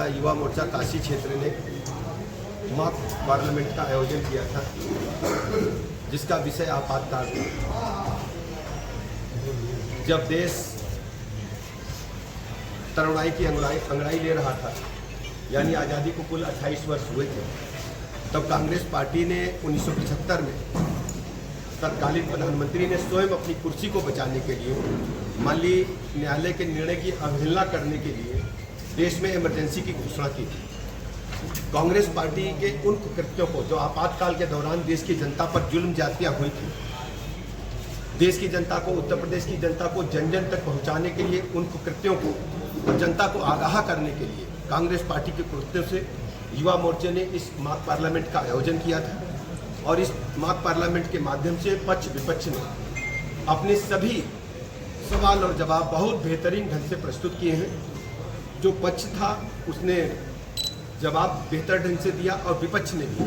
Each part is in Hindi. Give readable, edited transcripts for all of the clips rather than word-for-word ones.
हमारा युवा मोर्चा काशी क्षेत्र ने मॉक पार्लियामेंट का आयोजन किया था, जिसका विषय आपातकाल था। जब देश तरुणाई की अंगड़ाई ले रहा था, यानी आज़ादी को कुल 28 वर्ष हुए थे, तब कांग्रेस पार्टी ने 1975 में तत्कालीन प्रधानमंत्री ने स्वयं अपनी कुर्सी को बचाने के लिए, माननीय न्यायालय के निर्णय की अवहेलना करने के लिए देश में इमरजेंसी की घोषणा की थी। कांग्रेस पार्टी के उन कृत्यों को, जो आपातकाल के दौरान देश की जनता पर जुल्म ज्यादतियां हुई थी, देश की जनता को, उत्तर प्रदेश की जनता को जन जन तक पहुंचाने के लिए उन कृत्यों को और जनता को आगाह करने के लिए कांग्रेस पार्टी के कृत्यों से युवा मोर्चे ने इस मॉक पार्लियामेंट का आयोजन किया था। और इस मॉक पार्लियामेंट के माध्यम से पक्ष विपक्ष ने अपने सभी सवाल और जवाब बहुत बेहतरीन ढंग से प्रस्तुत किए हैं। जो पक्ष था उसने जवाब बेहतर ढंग से दिया और विपक्ष ने भी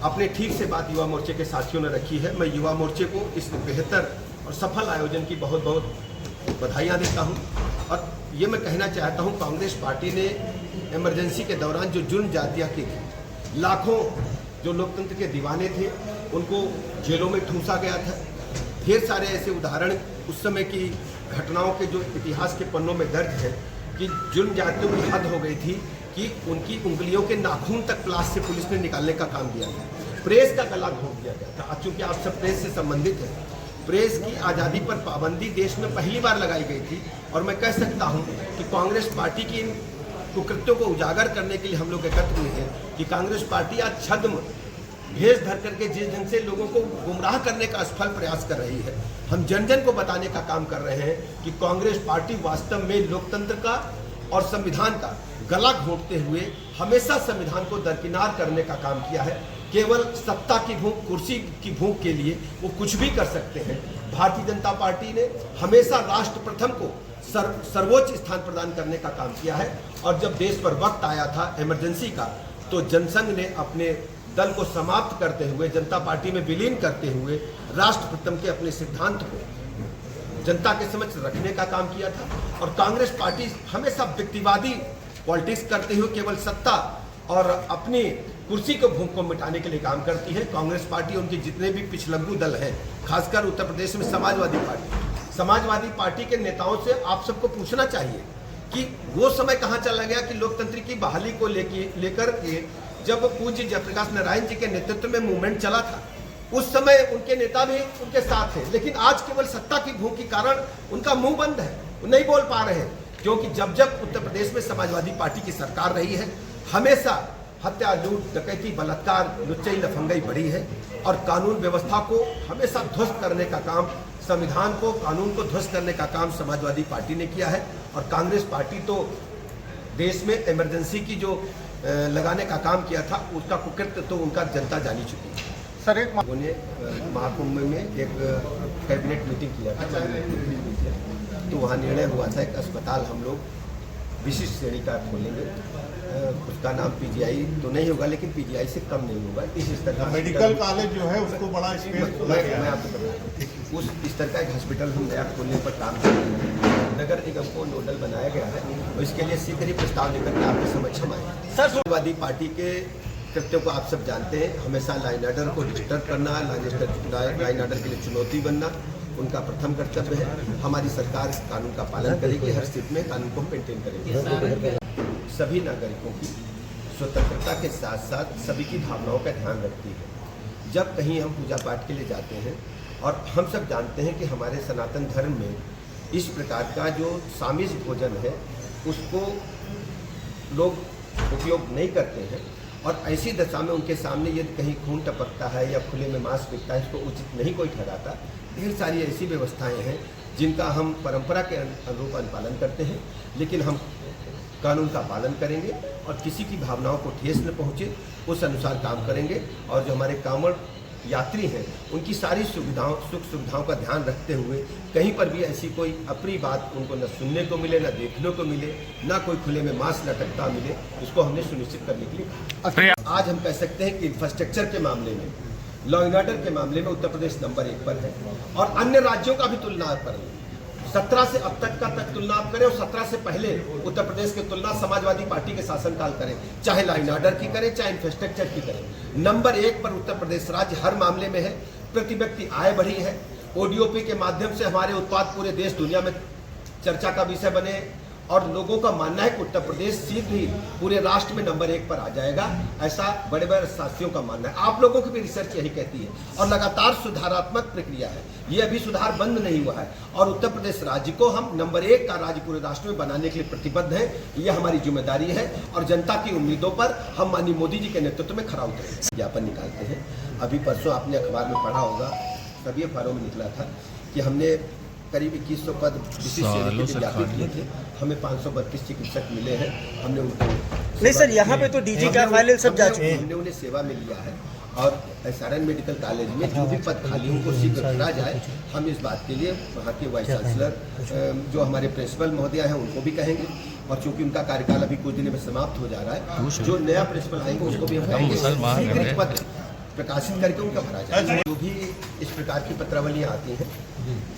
अपने ठीक से बात युवा मोर्चे के साथियों ने रखी है। मैं युवा मोर्चे को इस बेहतर और सफल आयोजन की बहुत बहुत बधाइयाँ देता हूँ। और ये मैं कहना चाहता हूँ, कांग्रेस पार्टी ने इमरजेंसी के दौरान जो जुल्म ज्यादतियाँ की थी, लाखों जो लोकतंत्र के दीवाने थे उनको जेलों में ठूंसा गया था। ढेर सारे ऐसे उदाहरण उस समय की घटनाओं के जो इतिहास के पन्नों में दर्ज है कि जुल्म ज्यादतियों की हद हो गई थी कि उनकी उंगलियों के नाखून तक प्लास से पुलिस ने निकालने का काम किया था। प्रेस का गला घोंट दिया गया था। चूंकि आप सब प्रेस से संबंधित हैं, प्रेस की आज़ादी पर पाबंदी देश में पहली बार लगाई गई थी। और मैं कह सकता हूं कि कांग्रेस पार्टी की इन कुकृत्यों को उजागर करने के लिए हम लोग एकत्र हुए हैं कि कांग्रेस पार्टी आज छद्म भेष धर करके जिस ढंग से लोगों को गुमराह करने का असफल प्रयास कर रही है, हम जन जन को बताने का काम कर रहे हैं कि कांग्रेस पार्टी वास्तव में लोकतंत्र का और संविधान का गला घोंटते हुए हमेशा संविधान को दरकिनार करने का काम किया है। केवल सत्ता की भूख, कुर्सी की भूख के लिए वो कुछ भी कर सकते हैं। भारतीय जनता पार्टी ने हमेशा राष्ट्र प्रथम को सर्वोच्च स्थान प्रदान करने का काम किया है। और जब देश पर वक्त आया था इमरजेंसी का, तो जनसंघ ने अपने दल को समाप्त करते हुए, जनता पार्टी में विलीन करते हुए, राष्ट्र प्रथम के अपने सिद्धांत को जनता के समक्ष रखने का काम किया था। और कांग्रेस पार्टी हमेशा व्यक्तिवादी पॉलिटिक्स करते हुए केवल सत्ता और अपनी कुर्सी के भूख को मिटाने के लिए काम करती है। कांग्रेस पार्टी, उनके जितने भी पिछलग्गू दल हैं, खासकर उत्तर प्रदेश में समाजवादी पार्टी के नेताओं से आप सबको पूछना चाहिए कि वो समय कहाँ चला गया कि लोकतंत्र की बहाली को लेकर के जब पूज्य जयप्रकाश नारायण जी के नेतृत्व में मूवमेंट चला था, उस समय उनके नेता भी उनके साथ थे। लेकिन आज केवल सत्ता की भूख के कारण उनका मुंह बंद है, वो नहीं बोल पा रहे हैं। क्योंकि जब जब उत्तर प्रदेश में समाजवादी पार्टी की सरकार रही है, हमेशा हत्या, लूट, डकैती, बलात्कार, लुच्चई लफंगई बढ़ी है। और कानून व्यवस्था को हमेशा ध्वस्त करने का काम, संविधान को, कानून को ध्वस्त करने का काम समाजवादी पार्टी ने किया है। और कांग्रेस पार्टी तो देश में इमरजेंसी की जो लगाने का काम किया था, उसका कुकृत्य तो उनका जनता जानी चुकी है। सर, एक उन्होंने महाकुंभ में एक कैबिनेट मीटिंग किया था, तो वहाँ निर्णय हुआ था एक अस्पताल हम लोग विशिष्ट श्रेणी का खोलेंगे। उसका नाम पीजीआई तो नहीं होगा, लेकिन पीजीआई से कम नहीं होगा। इस स्तर का मेडिकल कॉलेज जो है उसको बड़ा स्पेस मैं आपको बताऊँ, उस स्तर का एक हॉस्पिटल हम नया खोलने पर काम कर रहे हैं। नगर निगम को नोडल बनाया गया है, और इसके लिए शीघ्र ही प्रस्ताव लेकर के आपके समक्ष हम आए। समाजवादी पार्टी के कृत्यों को आप सब जानते हैं। हमेशा लाइन ऑर्डर को डिस्टर्ब करना, लाइन ऑर्डर के लिए चुनौती बनना उनका प्रथम कर्तव्य है। हमारी सरकार कानून का पालन करेगी, हर स्थिति में कानून को मेंटेन करेगी। सभी नागरिकों की स्वतंत्रता के साथ साथ सभी की भावनाओं का ध्यान रखती है। जब कहीं हम पूजा पाठ के लिए जाते हैं, और हम सब जानते हैं कि हमारे सनातन धर्म में इस प्रकार का जो सामिज भोजन है उसको लोग उपयोग नहीं करते हैं। और ऐसी दशा में उनके सामने यदि कहीं खून टपकता है या खुले में मांस बिकता है, इसको उचित नहीं कोई ठहराता। ढेर सारी ऐसी व्यवस्थाएं हैं जिनका हम परंपरा के अनुरूप अनुपालन करते हैं, लेकिन हम कानून का पालन करेंगे और किसी की भावनाओं को ठेस न पहुँचे उस अनुसार काम करेंगे। और जो हमारे कांवड़ यात्री हैं उनकी सारी सुविधाओं, सुख सुविधाओं का ध्यान रखते हुए कहीं पर भी ऐसी कोई अप्रिय बात उनको न सुनने को मिले, न देखने को मिले, न कोई खुले में मांस लटकता मिले, इसको हमने सुनिश्चित करने के लिए कहा। आज हम कह सकते हैं कि इंफ्रास्ट्रक्चर के मामले में, लॉ एंड ऑर्डर के मामले में उत्तर प्रदेश नंबर 1 पर है। और अन्य राज्यों का भी तुलना पर 17 से अब तक का तुलना आप करें और 17 से पहले उत्तर प्रदेश की तुलना समाजवादी पार्टी के शासनकाल करें, चाहे लाइन ऑर्डर की करें, चाहे इंफ्रास्ट्रक्चर की करें। नंबर 1 पर उत्तर प्रदेश राज्य हर मामले में है। प्रति व्यक्ति आय बढ़ी है। ओडीओपी के माध्यम से हमारे उत्पाद पूरे देश दुनिया में चर्चा का विषय बने और लोगों का मानना है कि उत्तर प्रदेश शीघ्र ही पूरे राष्ट्र में नंबर 1 पर आ जाएगा। ऐसा बड़े बड़े साथियों का मानना है। आप लोगों की भी रिसर्च यही कहती है और लगातार सुधारात्मक प्रक्रिया है। ये अभी सुधार बंद नहीं हुआ है और उत्तर प्रदेश राज्य को हम नंबर 1 का राज्य पूरे राष्ट्र में बनाने के लिए प्रतिबद्ध हैं। ये हमारी जिम्मेदारी है और जनता की उम्मीदों पर हम माननीय मोदी जी के नेतृत्व में खरा उतरे। ज्ञापन निकालते हैं। अभी परसों आपने अखबार में पढ़ा होगा, सभी अखबारों में निकला था कि हमने करीब 2100 पद विशिष्ट सेवा के लिए व्यापित किए थे। हमें 532 चिकित्सक मिले हैं। हमने उनको नहीं सर, यहाँ पे तो डीजी का फाइल सब जा चुके हैं। हमने उन्हें सेवा में लिया है और SRN मेडिकल कॉलेज में जो भी पद खाली उनको शीघ्र भरा जाए। हम इस बात के लिए वहाँ के वाइस चांसलर जो हमारे प्रिंसिपल महोदय हैं उनको भी कहेंगे और चूंकि उनका कार्यकाल अभी कुछ दिनों में समाप्त हो जा रहा है, जो नया प्रिंसिपल आएंगे उसको भी हम कहेंगे शीघ्र पद प्रकाशित करके उनका भरा जाए। जो भी इस प्रकार की पत्रावलियाँ आती हैं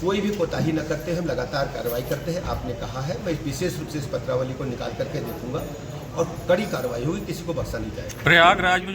कोई भी कोताही न करते हैं, हम लगातार कार्रवाई करते हैं। आपने कहा है, मैं विशेष रूप से इस पत्रावली को निकाल करके देखूंगा और कड़ी कार्रवाई होगी, किसी को बख्शा नहीं जाएगा। प्रयागराज में